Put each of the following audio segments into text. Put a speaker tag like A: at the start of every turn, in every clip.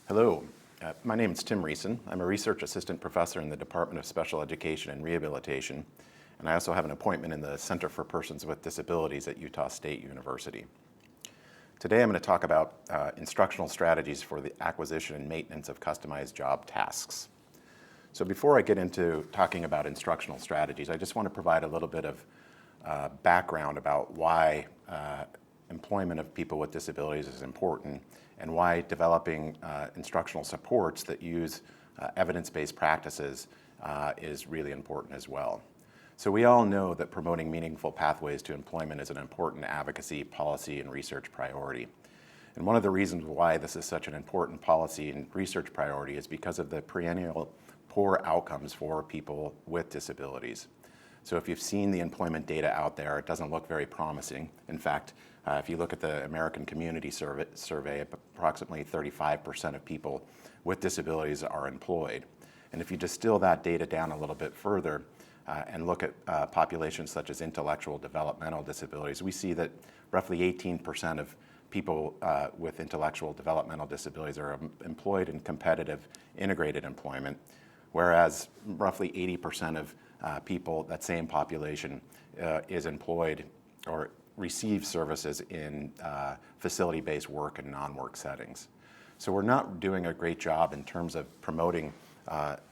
A: Hello, my name is Tim Riesen. I'm a research assistant professor in the Department of Special Education and Rehabilitation, and I also have an appointment in the Center for Persons with Disabilities at Utah State University. Today I'm going to talk about instructional strategies for the acquisition and maintenance of customized job tasks. So before I get into talking about instructional strategies, I just want to provide a little bit of background about why employment of people with disabilities is important and why developing instructional supports that use evidence-based practices is really important as well. So we all know that promoting meaningful pathways to employment is an important advocacy, policy, and research priority. And one of the reasons why this is such an important policy and research priority is because of the perennial poor outcomes for people with disabilities. So if you've seen the employment data out there, it doesn't look very promising. In fact, if you look at the American Community Survey, approximately 35% of people with disabilities are employed. And if you distill that data down a little bit further and look at populations such as intellectual developmental disabilities, we see that roughly 18% of people with intellectual developmental disabilities are employed in competitive integrated employment, whereas roughly 80% of people, that same population, is employed or receives services in facility-based work and non-work settings. So we're not doing a great job in terms of promoting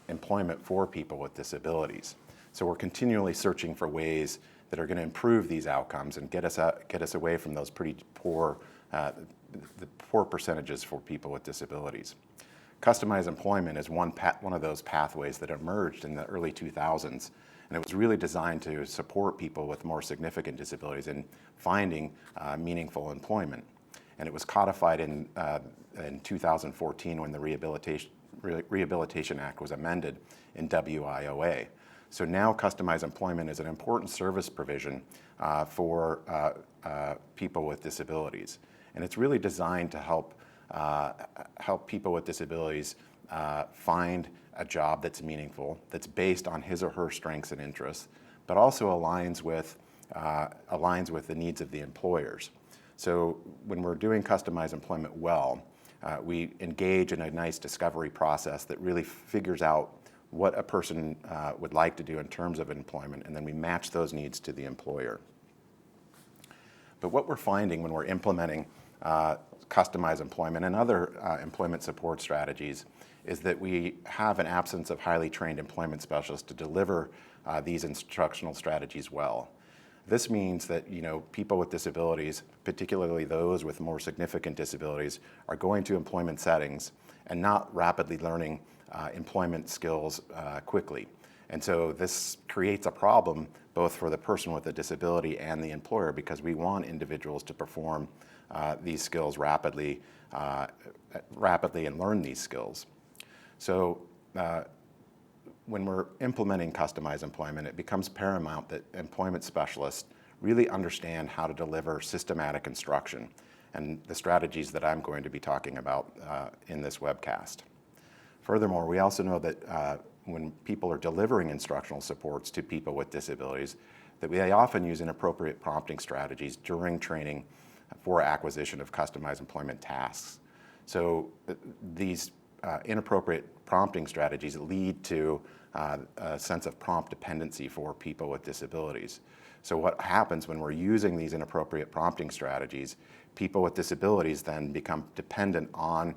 A: employment for people with disabilities. So we're continually searching for ways that are going to improve these outcomes and get us away from those pretty poor, the poor percentages for people with disabilities. Customized employment is one of those pathways that emerged in the early 2000s, and it was really designed to support people with more significant disabilities in finding meaningful employment. And it was codified in 2014 when the Rehabilitation Act was amended in WIOA. So now customized employment is an important service provision for people with disabilities. And it's really designed to help people with disabilities find a job that's meaningful, that's based on his or her strengths and interests, but also aligns with the needs of the employers. So when we're doing customized employment well, we engage in a nice discovery process that really figures out what a person would like to do in terms of employment, and then we match those needs to the employer. But what we're finding when we're implementing customized employment and other employment support strategies is that we have an absence of highly trained employment specialists to deliver these instructional strategies well. This means that people with disabilities, particularly those with more significant disabilities, are going to employment settings and not rapidly learning employment skills quickly. And so this creates a problem both for the person with a disability and the employer, because we want individuals to perform these skills rapidly and learn these skills. So when we're implementing customized employment, it becomes paramount that employment specialists really understand how to deliver systematic instruction and the strategies that I'm going to be talking about in this webcast. Furthermore, we also know that when people are delivering instructional supports to people with disabilities, that they often use inappropriate prompting strategies during training for acquisition of customized employment tasks. So these inappropriate prompting strategies lead to a sense of prompt dependency for people with disabilities. So what happens when we're using these inappropriate prompting strategies, people with disabilities then become dependent on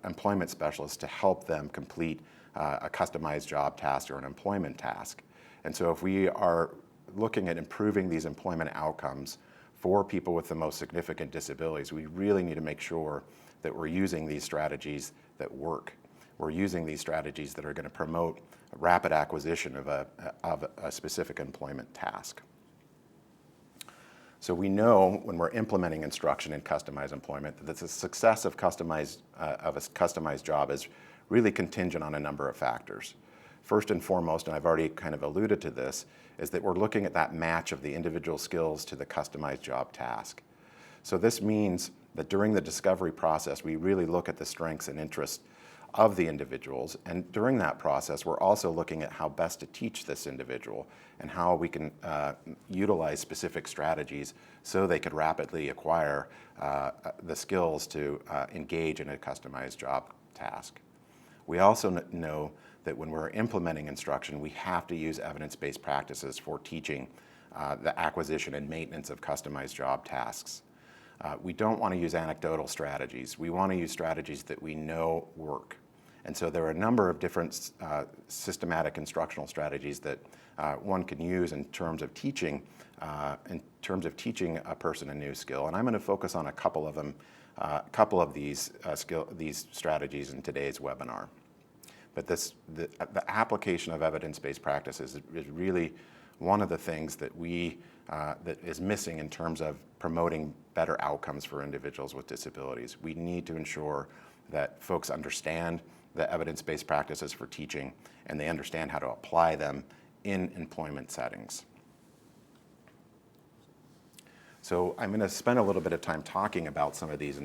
A: employment specialists to help them complete a customized job task or an employment task. And so if we are looking at improving these employment outcomes for people with the most significant disabilities, we really need to make sure that we're using these strategies that work. We're using these strategies that are going to promote rapid acquisition of a specific employment task. So we know when we're implementing instruction in customized employment that the success of a customized job is really contingent on a number of factors. First and foremost, and I've already kind of alluded to this, is that we're looking at that match of the individual skills to the customized job task. So this means that during the discovery process, we really look at the strengths and interests of the individuals. And during that process, we're also looking at how best to teach this individual and how we can utilize specific strategies so they could rapidly acquire the skills to engage in a customized job task. We also know that when we're implementing instruction, we have to use evidence-based practices for teaching the acquisition and maintenance of customized job tasks. We don't want to use anecdotal strategies. We want to use strategies that we know work. And so there are a number of different systematic instructional strategies that one can use in terms of teaching a person a new skill. And I'm going to focus on a couple of them, these strategies in today's webinar. But the application of evidence-based practices is really one of the things that that is missing in terms of promoting better outcomes for individuals with disabilities. We need to ensure that folks understand the evidence-based practices for teaching and they understand how to apply them in employment settings. So I'm going to spend a little bit of time talking about some of these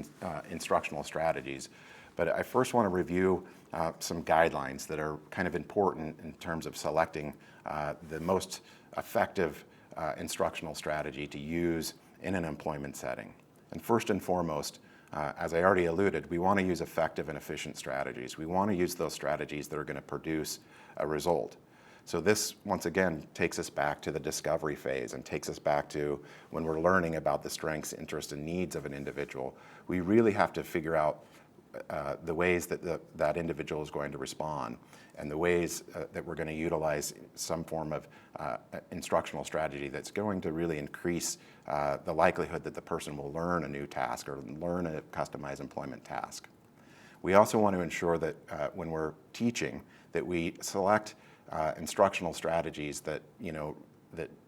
A: instructional strategies, but I first want to review some guidelines that are kind of important in terms of selecting the most effective instructional strategy to use in an employment setting. And first and foremost, as I already alluded, we want to use effective and efficient strategies. We want to use those strategies that are going to produce a result. So this, once again, takes us back to the discovery phase and takes us back to when we're learning about the strengths, interests, and needs of an individual. We really have to figure out the ways that that individual is going to respond and the ways that we're going to utilize some form of instructional strategy that's going to really increase the likelihood that the person will learn a new task or learn a customized employment task. We also want to ensure that when we're teaching that we select instructional strategies that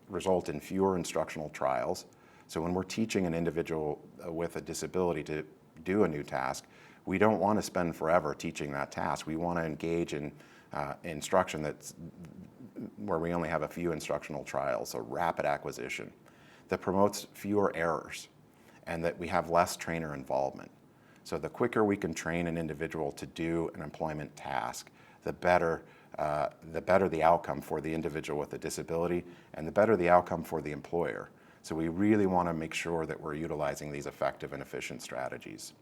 A: result in fewer instructional trials. So when we're teaching an individual with a disability to do a new task, we don't want to spend forever teaching that task. We want to engage in instruction that's where we only have a few instructional trials, so rapid acquisition, that promotes fewer errors and that we have less trainer involvement. So the quicker we can train an individual to do an employment task, the better the outcome for the individual with a disability and the better the outcome for the employer. So we really want to make sure that we're utilizing these effective and efficient strategies.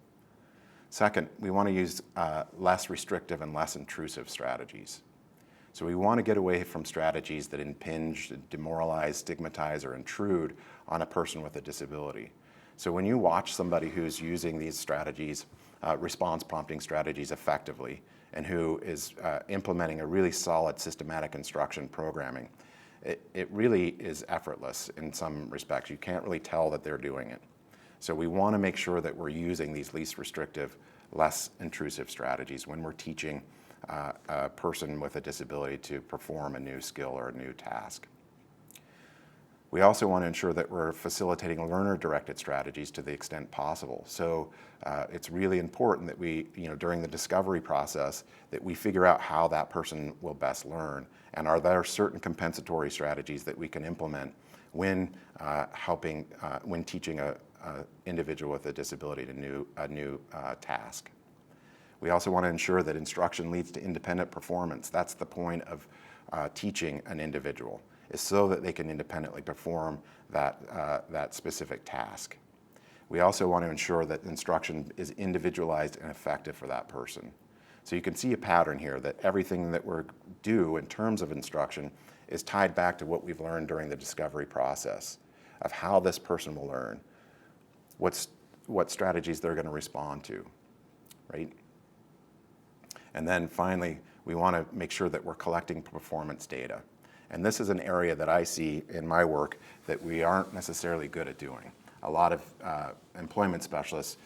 A: Second, we want to use less restrictive and less intrusive strategies. So we want to get away from strategies that impinge, demoralize, stigmatize, or intrude on a person with a disability. So when you watch somebody who's using these strategies, response prompting strategies effectively, and who is implementing a really solid systematic instruction programming, it really is effortless in some respects. You can't really tell that they're doing it. So we want to make sure that we're using these least restrictive, less intrusive strategies when we're teaching a person with a disability to perform a new skill or a new task. We also want to ensure that we're facilitating learner-directed strategies to the extent possible. So it's really important that we, during the discovery process, that we figure out how that person will best learn, and are there certain compensatory strategies that we can implement when when teaching a individual with a disability to a new task. We also want to ensure that instruction leads to independent performance. That's the point of teaching an individual, is so that they can independently perform that specific task. We also want to ensure that instruction is individualized and effective for that person. So you can see a pattern here that everything that we do in terms of instruction is tied back to what we've learned during the discovery process of how this person will learn, what strategies they're going to respond to, right? And then finally, we want to make sure that we're collecting performance data. And this is an area that I see in my work that we aren't necessarily good at doing. A lot of employment specialists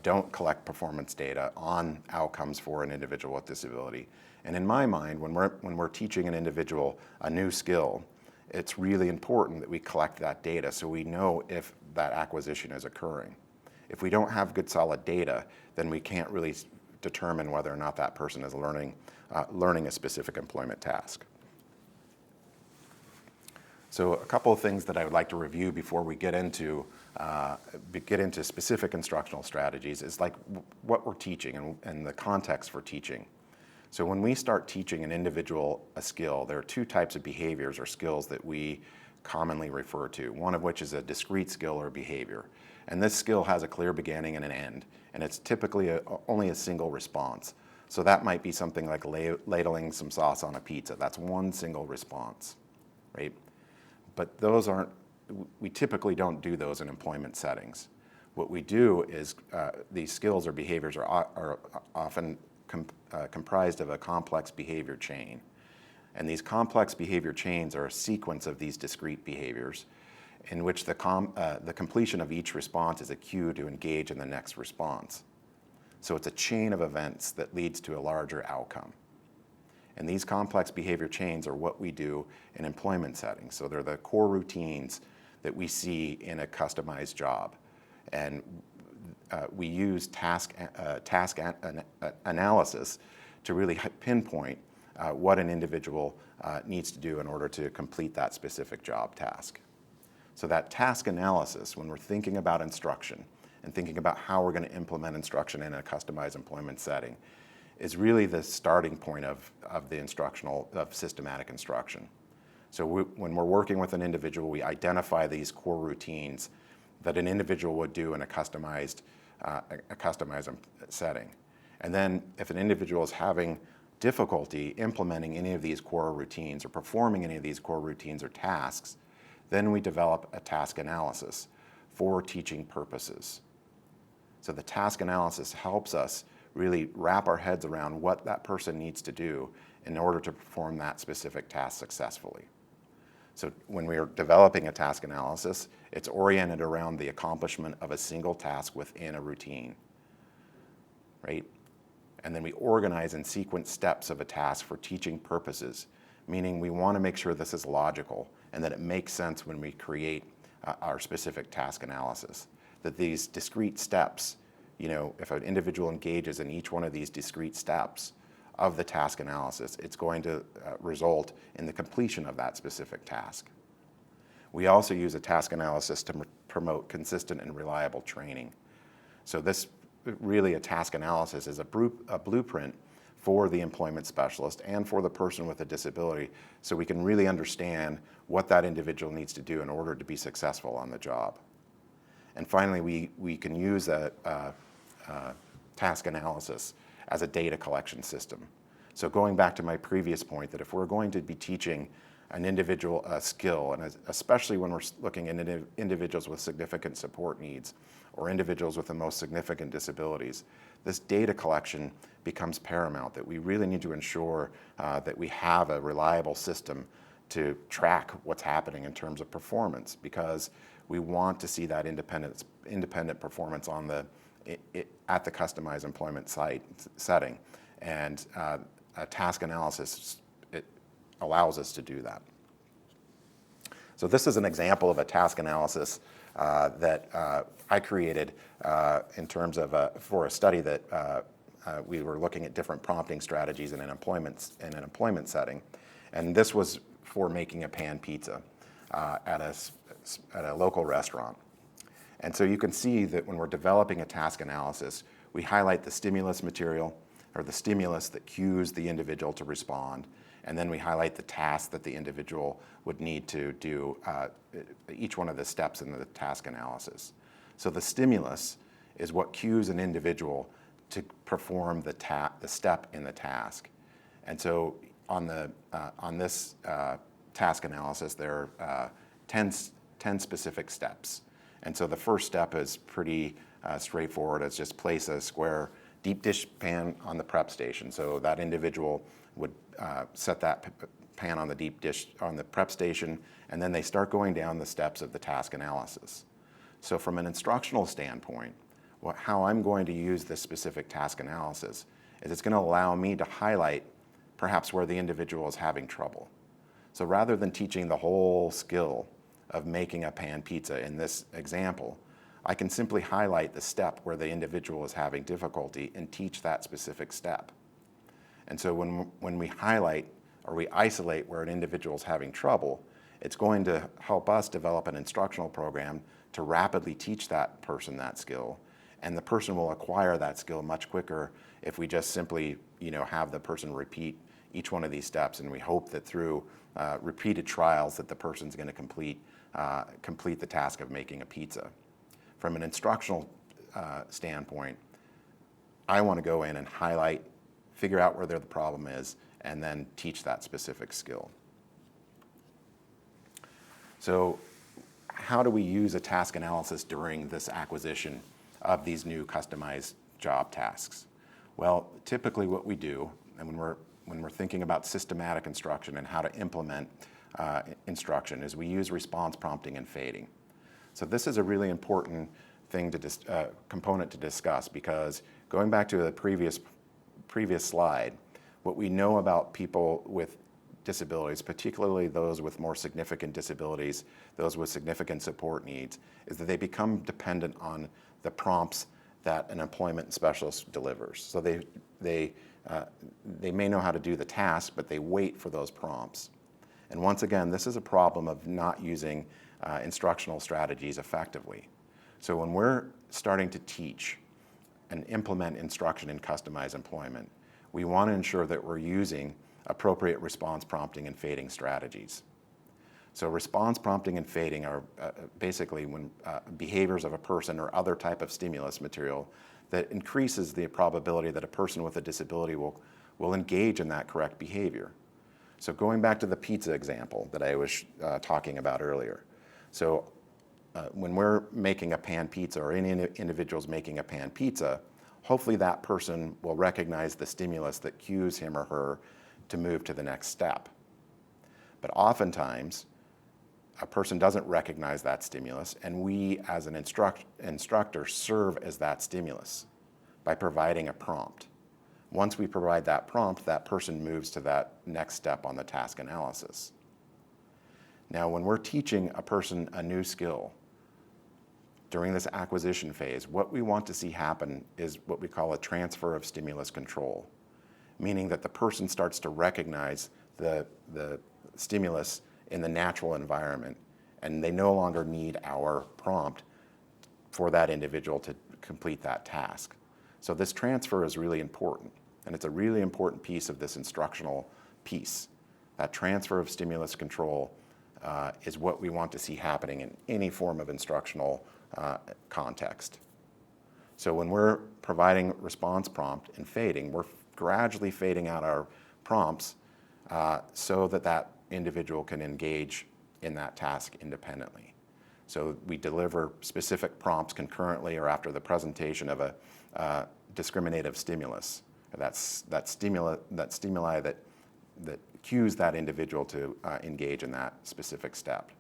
A: don't collect performance data on outcomes for an individual with disability. And in my mind, when we're teaching an individual a new skill, it's really important that we collect that data so we know if that acquisition is occurring. If we don't have good solid data, then we can't really determine whether or not that person is learning a specific employment task. So a couple of things that I would like to review before we get into specific instructional strategies is like what we're teaching and the context for teaching. So when we start teaching an individual a skill, there are two types of behaviors or skills that we commonly refer to, one of which is a discrete skill or behavior. And this skill has a clear beginning and an end, and it's typically only a single response. So that might be something like ladling some sauce on a pizza. That's one single response, right? But we typically don't do those in employment settings. What we do is these skills or behaviors are often comprised of a complex behavior chain. And these complex behavior chains are a sequence of these discrete behaviors in which the completion of each response is a cue to engage in the next response. So it's a chain of events that leads to a larger outcome. And these complex behavior chains are what we do in employment settings. So they're the core routines that we see in a customized job. And we use task analysis to really pinpoint what an individual needs to do in order to complete that specific job task. So that task analysis, when we're thinking about instruction and thinking about how we're going to implement instruction in a customized employment setting, is really the starting point of systematic instruction. So when we're working with an individual, we identify these core routines that an individual would do in a customized setting. And then if an individual is having difficulty implementing any of these core routines or performing any of these core routines or tasks, then we develop a task analysis for teaching purposes. So the task analysis helps us really wrap our heads around what that person needs to do in order to perform that specific task successfully. So when we are developing a task analysis, it's oriented around the accomplishment of a single task within a routine, right? And then we organize and sequence steps of a task for teaching purposes, meaning we want to make sure this is logical and that it makes sense when we create our specific task analysis. That these discrete steps, if an individual engages in each one of these discrete steps of the task analysis, it's going to result in the completion of that specific task. We also use a task analysis to promote consistent and reliable training. So this really a task analysis is a blueprint for the employment specialist and for the person with a disability, so we can really understand what that individual needs to do in order to be successful on the job. And finally, we can use a task analysis as a data collection system. So going back to my previous point, that if we're going to be teaching an individual a skill, and especially when we're looking at individuals with significant support needs or individuals with the most significant disabilities, this data collection becomes paramount, that we really need to ensure that we have a reliable system to track what's happening in terms of performance, because we want to see that independent performance at the customized employment setting. And a task analysis, it allows us to do that. So this is an example of a task analysis that I created in terms of for a study that we were looking at different prompting strategies in an employment setting. And this was for making a pan pizza at a local restaurant. And so you can see that when we're developing a task analysis, we highlight the stimulus material or the stimulus that cues the individual to respond, and then we highlight the task that the individual would need to do, each one of the steps in the task analysis. So the stimulus is what cues an individual to perform the step in the task. And so on this task analysis, there are 10 specific steps. And so the first step is pretty straightforward. It's just place a square deep dish pan on the prep station. So that individual would set that pan on the deep dish on the prep station, and then they start going down the steps of the task analysis. So from an instructional standpoint, how I'm going to use this specific task analysis is it's going to allow me to highlight perhaps where the individual is having trouble. So rather than teaching the whole skill of making a pan pizza in this example, I can simply highlight the step where the individual is having difficulty and teach that specific step. And so when we highlight or we isolate where an individual is having trouble, It's going to help us develop an instructional program to rapidly teach that person that skill, and the person will acquire that skill much quicker if we just simply, have the person repeat each one of these steps, and we hope that through repeated trials that the person's going to complete the task of making a pizza. From an instructional standpoint, I want to go in and highlight, figure out where the problem is, and then teach that specific skill. So how do we use a task analysis during this acquisition of these new customized job tasks? Well, typically what we do, and when we're thinking about systematic instruction and how to implement instruction, is we use response prompting and fading. So this is a really important thing component to discuss, because going back to the previous slide, what we know about people with disabilities, particularly those with more significant disabilities, those with significant support needs, is that they become dependent on the prompts that an employment specialist delivers. So they may know how to do the task, but they wait for those prompts. And once again, this is a problem of not using instructional strategies effectively. So when we're starting to teach and implement instruction in customized employment, we want to ensure that we're using appropriate response prompting and fading strategies. So response prompting and fading are basically when behaviors of a person or other type of stimulus material that increases the probability that a person with a disability will engage in that correct behavior. So going back to the pizza example that I was talking about earlier. So when we're making a pan pizza, or any individual's making a pan pizza, hopefully that person will recognize the stimulus that cues him or her to move to the next step. But oftentimes, a person doesn't recognize that stimulus, and we as an instructor serve as that stimulus by providing a prompt. Once we provide that prompt, that person moves to that next step on the task analysis. Now, when we're teaching a person a new skill during this acquisition phase, what we want to see happen is what we call a transfer of stimulus control, meaning that the person starts to recognize the stimulus in the natural environment, and they no longer need our prompt for that individual to complete that task. So this transfer is really important, and it's a really important piece of this instructional piece. That transfer of stimulus control is what we want to see happening in any form of instructional context. So when we're providing response prompt and fading, we're gradually fading out our prompts so that individual can engage in that task independently. So we deliver specific prompts concurrently or after the presentation of a discriminative stimulus. That stimuli that cues that individual to engage in that specific step.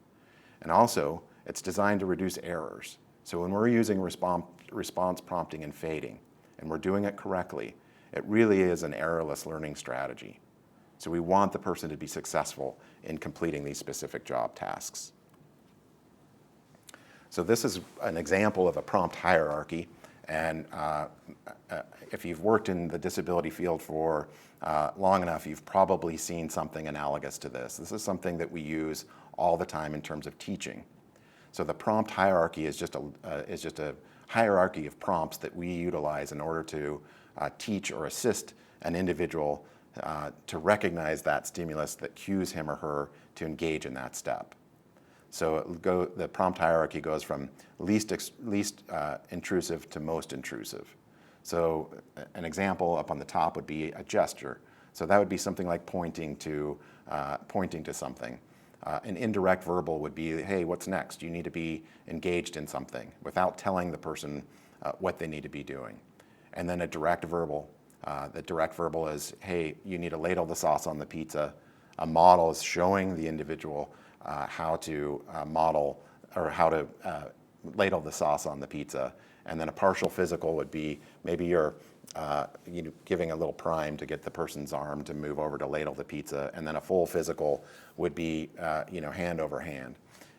A: And also, it's designed to reduce errors. So when we're using response prompting and fading, and we're doing it correctly, it really is an errorless learning strategy. So we want the person to be successful in completing these specific job tasks. So this is an example of a prompt hierarchy. And if you've worked in the disability field for long enough, you've probably seen something analogous to this. This is something that we use all the time in terms of teaching. So the prompt hierarchy is just a hierarchy of prompts that we utilize in order to teach or assist an individual to recognize that stimulus that cues him or her to engage in that step. So the prompt hierarchy goes from least intrusive to most intrusive. So an example up on the top would be a gesture. So that would be something like pointing to something. An indirect verbal would be, hey, what's next? You need to be engaged in something without telling the person what they need to be doing. And then a direct verbal. The direct verbal is, hey, you need to ladle the sauce on the pizza. A model is showing the individual how to model or how to ladle the sauce on the pizza. And then a partial physical would be maybe you're giving a little prime to get the person's arm to move over to ladle the pizza. And then a full physical would be hand over hand.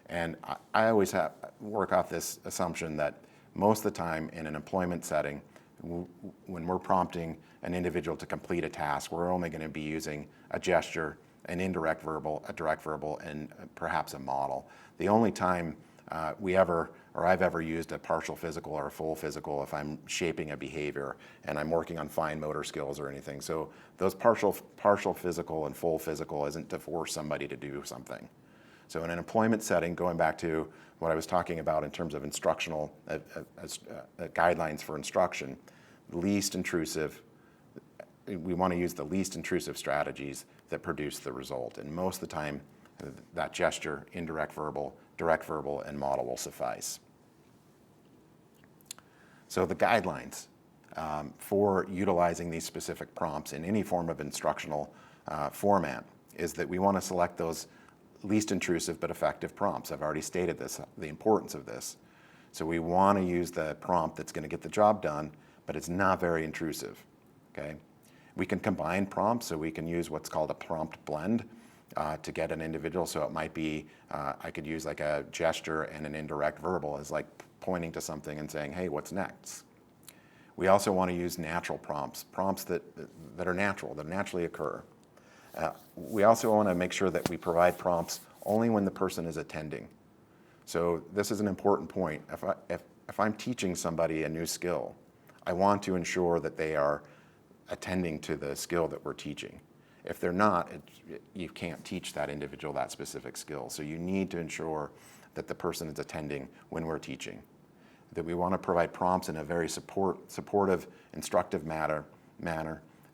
A: And I always work off this assumption that most of the time in an employment setting, when we're prompting an individual to complete a task, we're only going to be using a gesture an indirect verbal, a direct verbal, and perhaps a model. The only time I've ever used a partial physical or a full physical if I'm shaping a behavior and I'm working on fine motor skills or anything. So those partial physical and full physical isn't to force somebody to do something. So in an employment setting, going back to what I was talking about in terms of instructional guidelines for instruction, least intrusive, we want to use the least intrusive strategies that produce the result. And most of the time, that gesture, indirect verbal, direct verbal, and model will suffice. So the guidelines for utilizing these specific prompts in any form of instructional format is that we want to select those least intrusive but effective prompts. I've already stated this, the importance of this. So we want to use the prompt that's going to get the job done, but it's not very intrusive, okay? We can combine prompts, so we can use what's called a prompt blend to get an individual. So it might be, I could use like a gesture and an indirect verbal as like pointing to something and saying, hey, what's next? We also want to use natural prompts that are natural, that naturally occur. We also want to make sure that we provide prompts only when the person is attending. So this is an important point. If I'm teaching somebody a new skill, I want to ensure that they are attending to the skill that we're teaching. If they're not, you can't teach that individual that specific skill. So you need to ensure that the person is attending when we're teaching. That we want to provide prompts in a very supportive, instructive manner,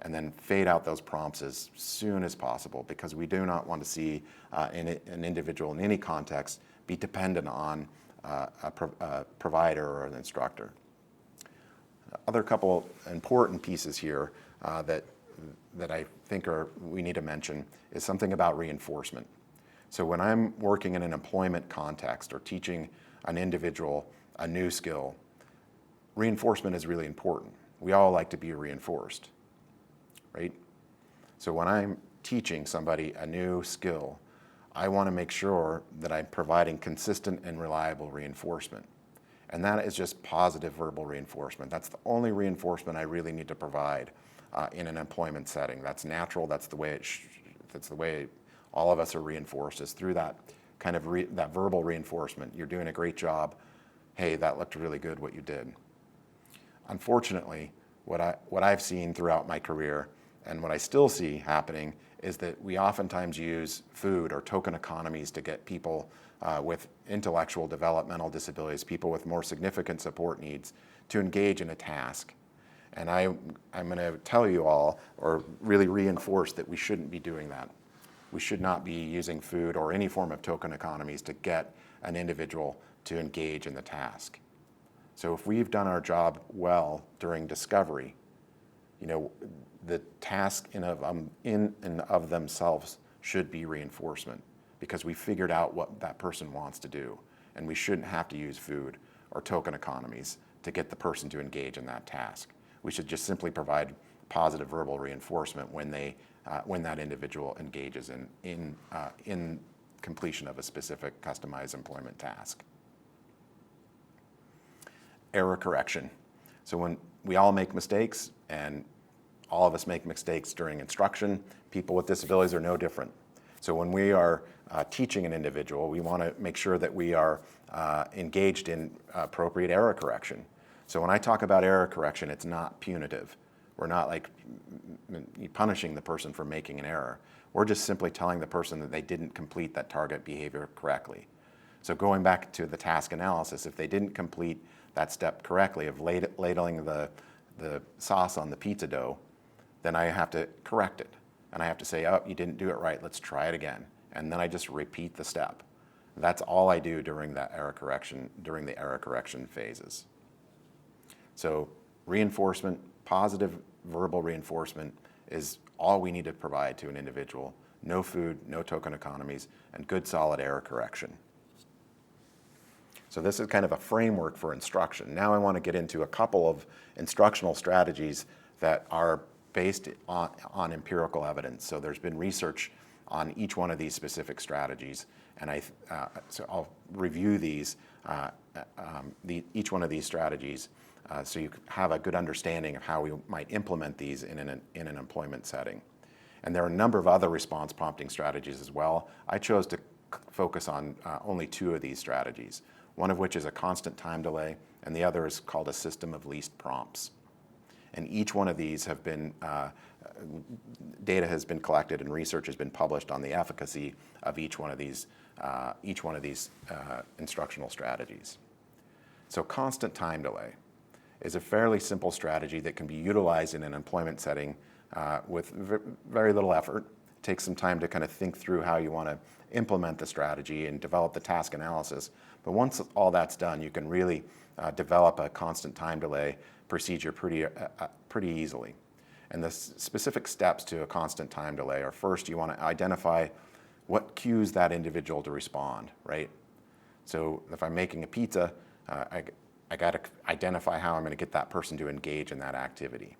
A: and then fade out those prompts as soon as possible, because we do not want to see an individual in any context be dependent on a provider or an instructor. Other couple important pieces here that I think we need to mention is something about reinforcement. So when I'm working in an employment context or teaching an individual a new skill, reinforcement is really important. We all like to be reinforced, right? So when I'm teaching somebody a new skill, I want to make sure that I'm providing consistent and reliable reinforcement. And that is just positive verbal reinforcement. That's the only reinforcement I really need to provide in an employment setting. That's natural. That's the way all of us are reinforced, is through that kind of that verbal reinforcement. You're doing a great job. Hey, that looked really good what you did. Unfortunately, what I've seen throughout my career and what I still see happening is that we oftentimes use food or token economies to get people with intellectual developmental disabilities, people with more significant support needs, to engage in a task. And I'm going to tell you all, or really reinforce, that we shouldn't be doing that. We should not be using food or any form of token economies to get an individual to engage in the task. So if we've done our job well during discovery, the task in and of themselves should be reinforcement, because we figured out what that person wants to do, and we shouldn't have to use food or token economies to get the person to engage in that task. We should just simply provide positive verbal reinforcement when that individual engages in completion of a specific customized employment task. Error correction. So when we all make mistakes, and all of us make mistakes during instruction, people with disabilities are no different. So when we are teaching an individual, we want to make sure that we are engaged in appropriate error correction. So when I talk about error correction, it's not punitive. We're not like punishing the person for making an error. We're just simply telling the person that they didn't complete that target behavior correctly. So going back to the task analysis, if they didn't complete that step correctly of ladling the sauce on the pizza dough, then I have to correct it. And I have to say, oh, you didn't do it right, let's try it again. And then I just repeat the step. That's all I do during that error correction, during the error correction phases. So reinforcement, positive verbal reinforcement, is all we need to provide to an individual. No food, no token economies, and good solid error correction. So this is kind of a framework for instruction. Now I want to get into a couple of instructional strategies that are based on empirical evidence. So there's been research on each one of these specific strategies, and so I'll review these, each one of these strategies, so you have a good understanding of how we might implement these in an employment setting. And there are a number of other response prompting strategies as well. I chose to focus on only 2 of these strategies, one of which is a constant time delay, and the other is called a system of least prompts. And each one of these have been, data has been collected and research has been published on the efficacy of each one of these instructional strategies. So constant time delay is a fairly simple strategy that can be utilized in an employment setting with very little effort. It takes some time to kind of think through how you want to implement the strategy and develop the task analysis. But once all that's done, you can really develop a constant time delay procedure pretty easily. And the specific steps to a constant time delay are, first, you want to identify what cues that individual to respond, right? So if I'm making a pizza, I got to identify how I'm going to get that person to engage in that activity.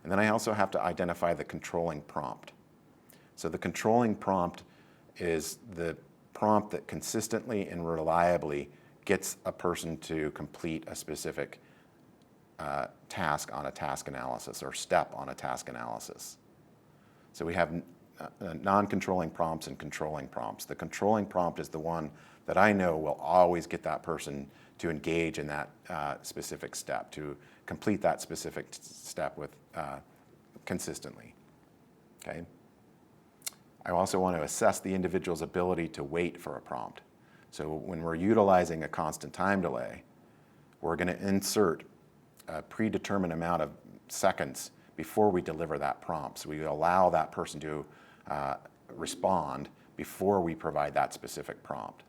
A: And then I also have to identify the controlling prompt. So the controlling prompt is the prompt that consistently and reliably gets a person to complete a specific task on a task analysis or step on a task analysis. So we have non-controlling prompts and controlling prompts. The controlling prompt is the one that I know will always get that person to engage in that specific step, to complete that specific step with consistently. Okay. I also want to assess the individual's ability to wait for a prompt. So when we're utilizing a constant time delay, we're going to insert a predetermined amount of seconds before we deliver that prompt. So we allow that person to respond before we provide that specific prompt.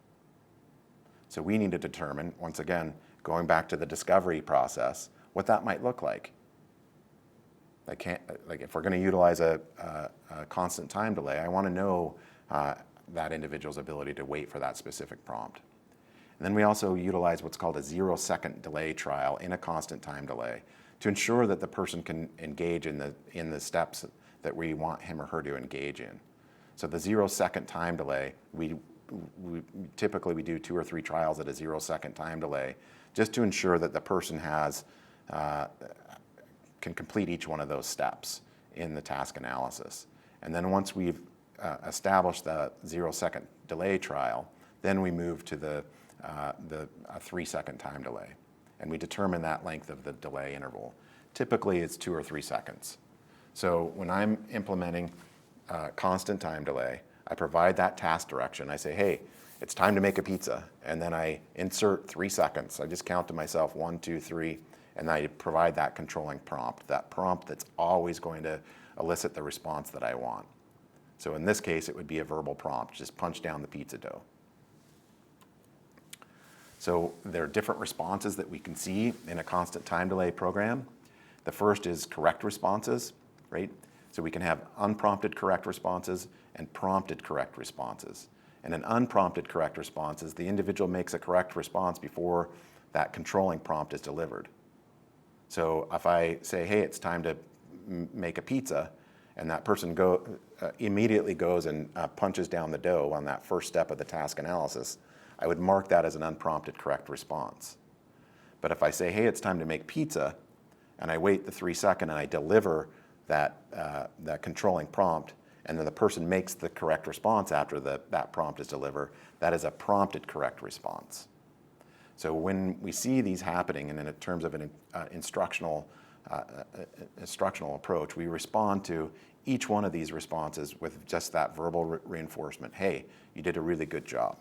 A: So we need to determine, once again, going back to the discovery process, what that might look like. Like if we're going to utilize a constant time delay, I want to know that individual's ability to wait for that specific prompt. And then we also utilize what's called a 0-second delay trial in a constant time delay to ensure that the person can engage in the steps that we want him or her to engage in. So the 0-second time delay, we typically do 2 or 3 trials at a 0-second time delay just to ensure that the person can complete each one of those steps in the task analysis. And then once we've established the 0-second delay trial, then we move to the 3-second time delay. And we determine that length of the delay interval. Typically, it's 2 or 3 seconds. So when I'm implementing constant time delay, I provide that task direction. I say, hey, it's time to make a pizza. And then I insert 3 seconds. I just count to myself 1, 2, 3, and I provide that controlling prompt, that prompt that's always going to elicit the response that I want. So in this case, it would be a verbal prompt, just punch down the pizza dough. So there are different responses that we can see in a constant time delay program. The first is correct responses, right? So we can have unprompted correct responses and prompted correct responses. And an unprompted correct response is the individual makes a correct response before that controlling prompt is delivered. So if I say, hey, it's time to make a pizza, and that person immediately goes and punches down the dough on that first step of the task analysis, I would mark that as an unprompted correct response. But if I say, hey, it's time to make pizza, and I wait the 3 seconds and I deliver that controlling prompt, and then the person makes the correct response after that prompt is delivered, that is a prompted correct response. So when we see these happening, and in terms of an instructional approach, we respond to each one of these responses with just that verbal reinforcement. Hey, you did a really good job.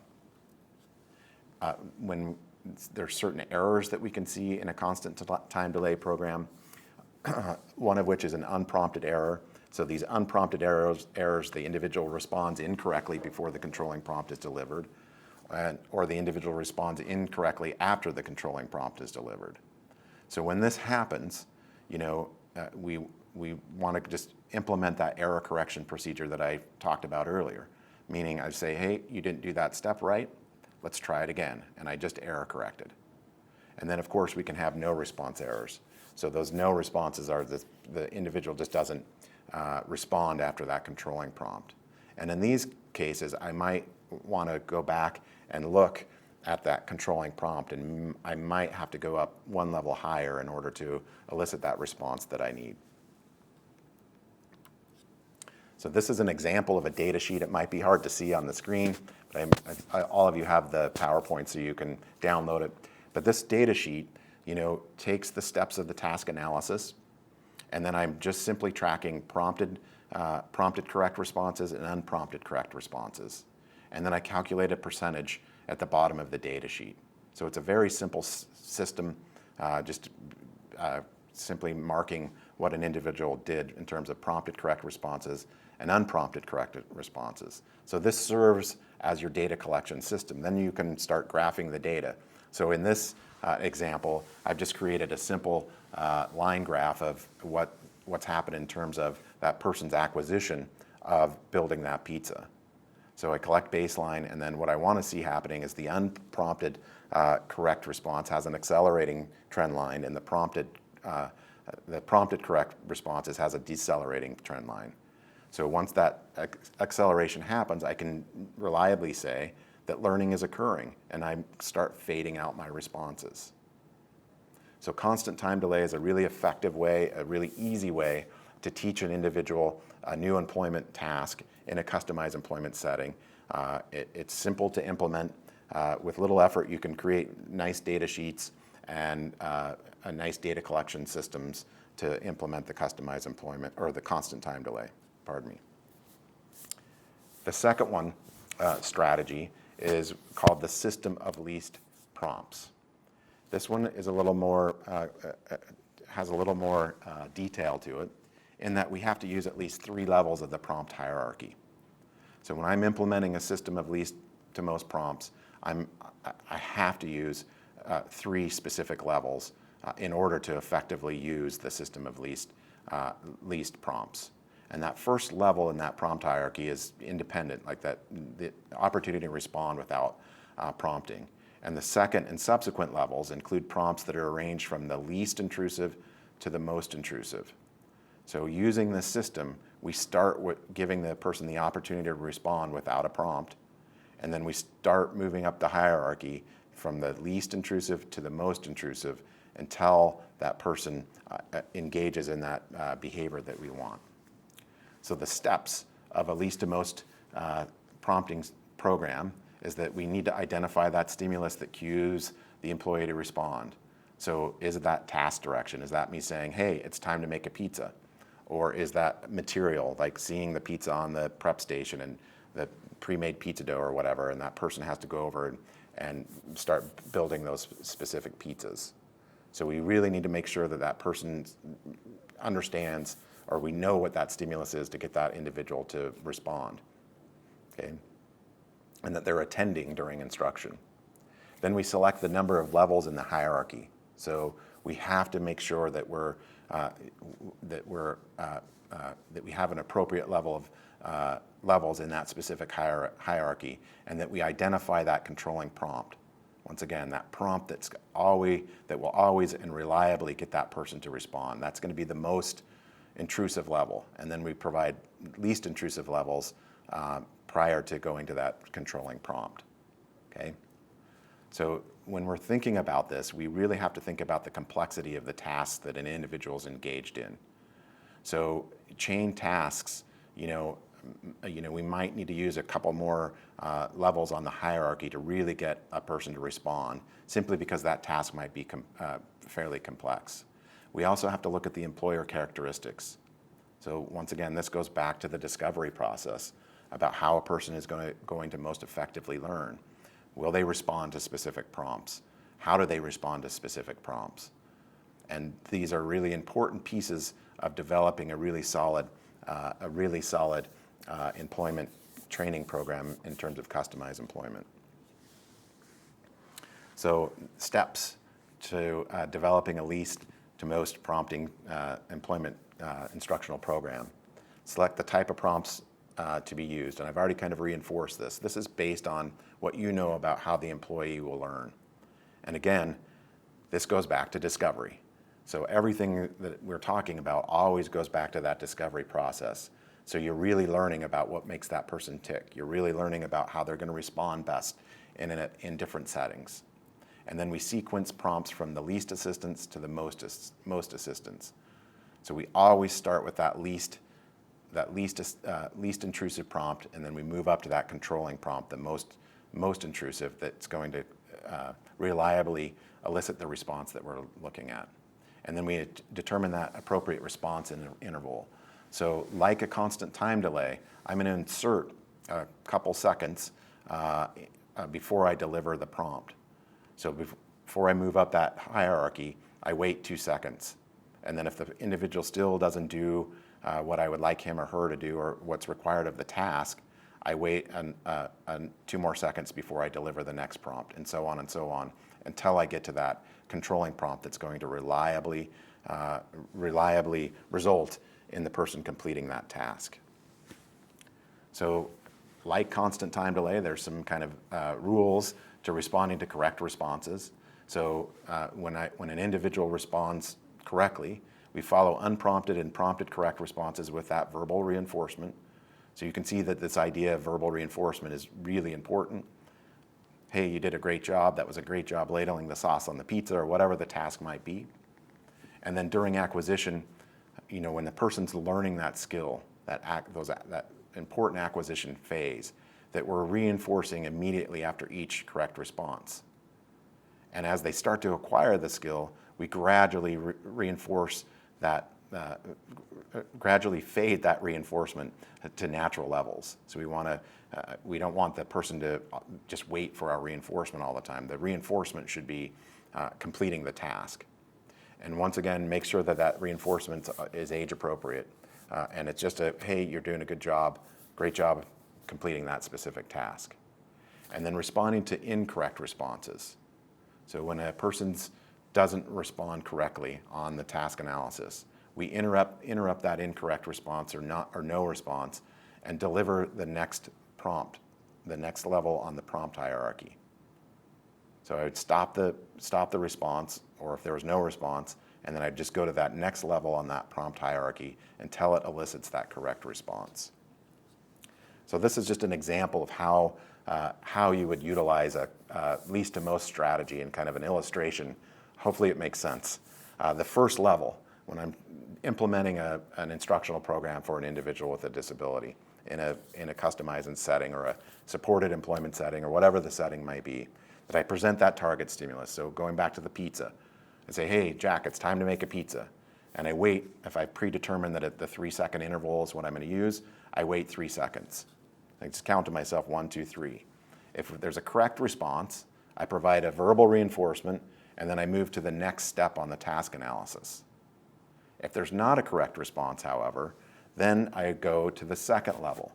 A: When there's certain errors that we can see in a constant time delay program, one of which is an unprompted error. So these unprompted errors, the individual responds incorrectly before the controlling prompt is delivered, or the individual responds incorrectly after the controlling prompt is delivered. So when this happens, we want to just implement that error correction procedure that I talked about earlier, meaning I say, hey, you didn't do that step right, let's try it again, and I just error corrected. And then, of course, we can have no response errors. So those no responses are the individual just doesn't respond after that controlling prompt. And in these cases, I might want to go back and look at that controlling prompt, and I might have to go up one level higher in order to elicit that response that I need. So this is an example of a data sheet. It might be hard to see on the screen, but all of you have the PowerPoint so you can download it. But this data sheet, takes the steps of the task analysis, and then I'm just simply tracking prompted correct responses and unprompted correct responses. And then I calculate a percentage at the bottom of the data sheet. So it's a very simple system, just simply marking what an individual did in terms of prompted correct responses and unprompted correct responses. So this serves as your data collection system. Then you can start graphing the data. So in this example, I've just created a simple line graph of what's happened in terms of that person's acquisition of building that pizza. So I collect baseline, and then what I want to see happening is the unprompted correct response has an accelerating trend line, and the prompted correct responses has a decelerating trend line. So once that acceleration happens, I can reliably say that learning is occurring, and I start fading out my responses. So constant time delay is a really effective way, a really easy way to teach an individual a new employment task in a customized employment setting. It's simple to implement. With little effort, you can create nice data sheets and a nice data collection systems to implement the customized employment or the constant time delay. Pardon me. The second one, strategy, is called the system of least prompts. This one is a little more, has a little more detail to it, in that we have to use at least 3 levels of the prompt hierarchy. So when I'm implementing a system of least to most prompts, I have to use 3 specific levels in order to effectively use the system of least prompts. And that first level in that prompt hierarchy is independent, like that the opportunity to respond without prompting. And the second and subsequent levels include prompts that are arranged from the least intrusive to the most intrusive. So using this system, we start with giving the person the opportunity to respond without a prompt, and then we start moving up the hierarchy from the least intrusive to the most intrusive until that person engages in that behavior that we want. So the steps of a least to most prompting program is that we need to identify that stimulus that cues the employee to respond. So is it that task direction? Is that me saying, hey, it's time to make a pizza? Or is that material, like seeing the pizza on the prep station and the pre-made pizza dough or whatever, and that person has to go over and start building those specific pizzas? So we really need to make sure that that person understands, or we know what that stimulus is to get that individual to respond, okay? And that they're attending during instruction. Then we select the number of levels in the hierarchy. So we have to make sure that we have an appropriate level of levels in that specific hierarchy, and that we identify that controlling prompt. Once again, that prompt that will always and reliably get that person to respond. That's going to be the most intrusive level, and then we provide least intrusive levels prior to going to that controlling prompt. Okay? So when we're thinking about this, we really have to think about the complexity of the tasks that an individual is engaged in. So chain tasks, we might need to use a couple more levels on the hierarchy to really get a person to respond, simply because that task might be fairly complex. We also have to look at the employer characteristics. So once again, this goes back to the discovery process about how a person is going to most effectively learn. Will they respond to specific prompts? How do they respond to specific prompts? And these are really important pieces of developing a really solid employment training program in terms of customized employment. So steps to developing a least to most prompting employment instructional program. Select the type of prompts to be used, and I've already kind of reinforced this. This is based on what you know about how the employee will learn. And again, this goes back to discovery. So everything that we're talking about always goes back to that discovery process. So you're really learning about what makes that person tick. You're really learning about how they're going to respond best in different settings. And then we sequence prompts from the least assistance to the most assistance. So we always start with that least that least intrusive prompt, and then we move up to that controlling prompt, the most intrusive, that's going to reliably elicit the response that we're looking at. And then we determine that appropriate response interval. So like a constant time delay, I'm going to insert a couple seconds before I deliver the prompt. So before I move up that hierarchy, I wait 2 seconds. And then if the individual still doesn't do what I would like him or her to do, or what's required of the task, I wait 2 more seconds before I deliver the next prompt, and so on, until I get to that controlling prompt that's going to reliably result in the person completing that task. So like constant time delay, there's some kind of rules to responding to correct responses. So when an individual responds correctly, we follow unprompted and prompted correct responses with that verbal reinforcement. So you can see that this idea of verbal reinforcement is really important. Hey, you did a great job. That was a great job ladling the sauce on the pizza, or whatever the task might be. And then during acquisition, when the person's learning that skill, that important acquisition phase, that we're reinforcing immediately after each correct response. And as they start to acquire the skill, we gradually reinforce that, gradually fade that reinforcement to natural levels. So we don't want the person to just wait for our reinforcement all the time. The reinforcement should be completing the task. And once again, make sure that that reinforcement is age appropriate. And it's just hey, you're doing a good job, great job completing that specific task. And then responding to incorrect responses. So when a person doesn't respond correctly on the task analysis, we interrupt that incorrect response or no response, and deliver the next prompt, the next level on the prompt hierarchy. So I would stop the response, or if there was no response, and then I'd just go to that next level on that prompt hierarchy until it elicits that correct response. So this is just an example of how you would utilize a least to most strategy, and kind of an illustration. Hopefully it makes sense. The first level, when I'm implementing an instructional program for an individual with a disability in a customized setting, or a supported employment setting, or whatever the setting might be, that I present that target stimulus. So going back to the pizza, and say, hey, Jack, it's time to make a pizza. And I wait, if I predetermine that the 3-second interval is what I'm going to use, I wait 3 seconds. I just count to myself 1, 2, 3. If there's a correct response, I provide a verbal reinforcement, and then I move to the next step on the task analysis. If there's not a correct response, however, then I go to the second level,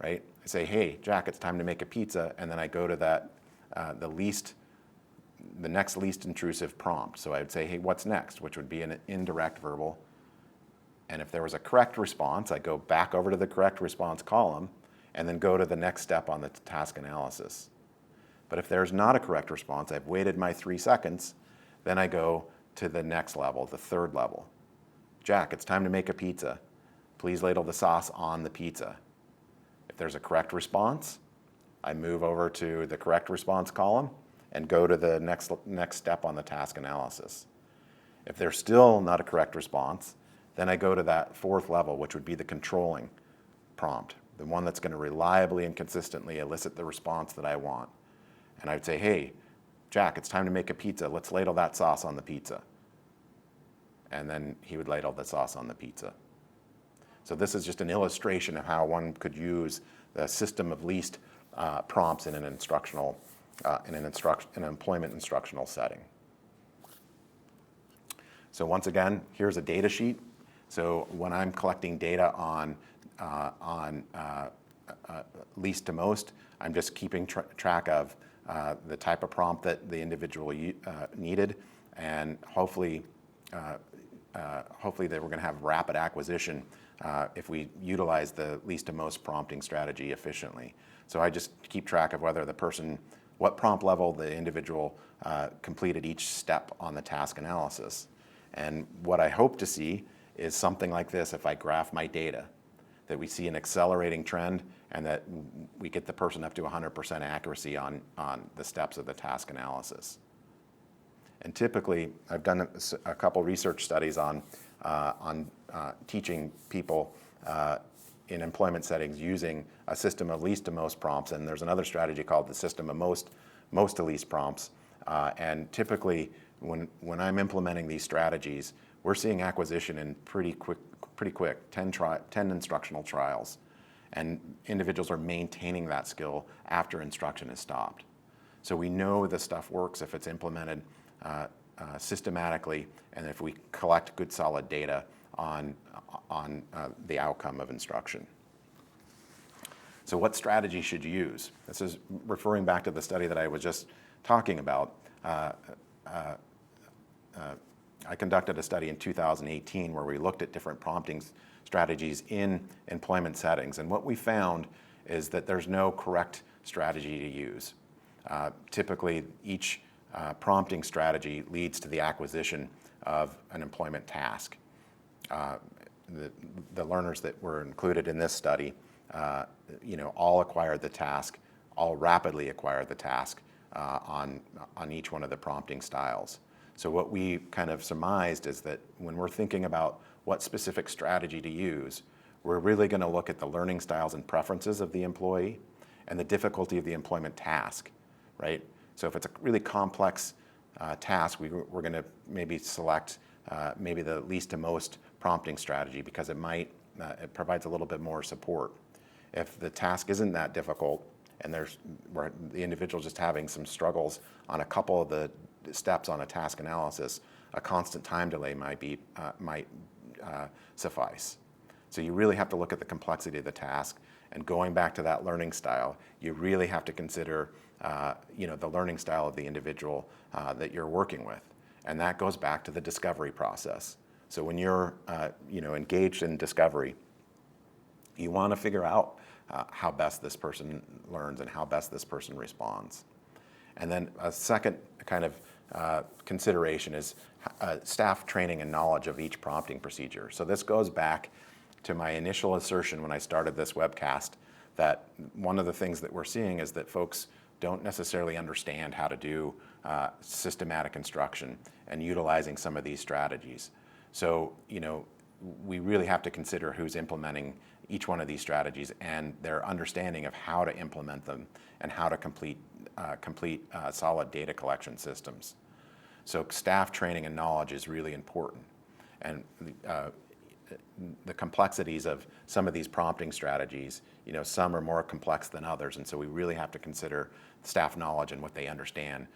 A: right? I say, hey, Jack, it's time to make a pizza, and then I go to that the next least intrusive prompt. So I would say, hey, what's next? Which would be an indirect verbal. And if there was a correct response, I go back over to the correct response column, and then go to the next step on the task analysis. But if there's not a correct response, I've waited my 3 seconds, then I go to the next level, the third level. Jack, it's time to make a pizza. Please ladle the sauce on the pizza. If there's a correct response, I move over to the correct response column and go to the next step on the task analysis. If there's still not a correct response, then I go to that fourth level, which would be the controlling prompt, the one that's going to reliably and consistently elicit the response that I want. And I'd say, hey, Jack, it's time to make a pizza. Let's ladle that sauce on the pizza. And then he would ladle the sauce on the pizza. So this is just an illustration of how one could use the system of least prompts in an employment instructional setting. So once again, here's a data sheet. So when I'm collecting data on least to most, I'm just keeping track of the type of prompt that the individual needed, and hopefully that we're going to have rapid acquisition if we utilize the least to most prompting strategy efficiently. So I just keep track of what prompt level the individual completed each step on the task analysis. And what I hope to see is something like this if I graph my data, that we see an accelerating trend, and that we get the person up to 100% accuracy on the steps of the task analysis. And typically, I've done a couple research studies on teaching people in employment settings using a system of least to most prompts, and there's another strategy called the system of most to least prompts. And typically, when I'm implementing these strategies, we're seeing acquisition in pretty quick, 10 instructional trials. And individuals are maintaining that skill after instruction is stopped. So we know the stuff works if it's implemented systematically, and if we collect good solid data on the outcome of instruction. So what strategy should you use? This is referring back to the study that I was just talking about. I conducted a study in 2018 where we looked at different prompting strategies in employment settings. And what we found is that there's no correct strategy to use. Typically, each prompting strategy leads to the acquisition of an employment task. The learners that were included in this study, all acquired the task, all rapidly acquired the task on each one of the prompting styles. So what we kind of surmised is that when we're thinking about what specific strategy to use, we're really going to look at the learning styles and preferences of the employee and the difficulty of the employment task, right? So if it's a really complex task, we're going to maybe select maybe the least to most prompting strategy because it provides a little bit more support. If the task isn't that difficult and the individual just having some struggles on a couple of the steps on a task analysis, a constant time delay might suffice. So you really have to look at the complexity of the task, and going back to that learning style, you really have to consider the learning style of the individual that you're working with, and that goes back to the discovery process. So when you're engaged in discovery, you want to figure out how best this person learns and how best this person responds. And then a second kind of consideration is staff training and knowledge of each prompting procedure. So this goes back to my initial assertion when I started this webcast that one of the things that we're seeing is that folks don't necessarily understand how to do systematic instruction and utilizing some of these strategies. So, we really have to consider who's implementing each one of these strategies and their understanding of how to implement them and how to complete solid data collection systems. So staff training and knowledge is really important. And the complexities of some of these prompting strategies, some are more complex than others, and so we really have to consider staff knowledge and what they understand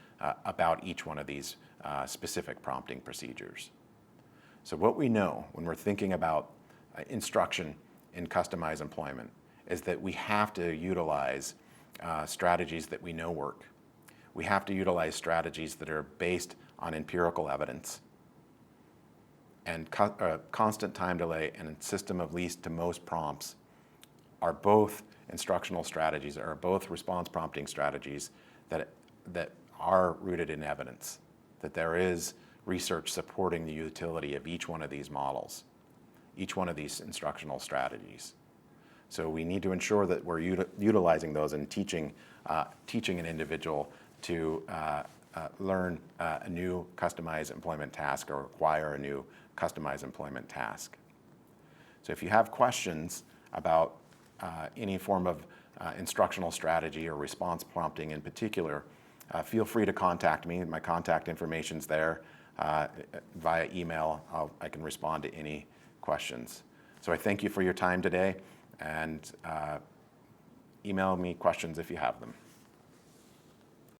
A: about each one of these specific prompting procedures. So what we know when we're thinking about instruction in customized employment is that we have to utilize strategies that we know work. We have to utilize strategies that are based on empirical evidence. And constant time delay and system of least to most prompts are both instructional strategies, are both response prompting strategies that are rooted in evidence, that there is research supporting the utility of each one of these models, each one of these instructional strategies. So we need to ensure that we're utilizing those and teaching an individual to learn a new customized employment task or acquire a new customized employment task. So if you have questions about any form of instructional strategy or response prompting in particular, feel free to contact me. My contact information's there via email. I can respond to any questions. So I thank you for your time today, and email me questions if you have them.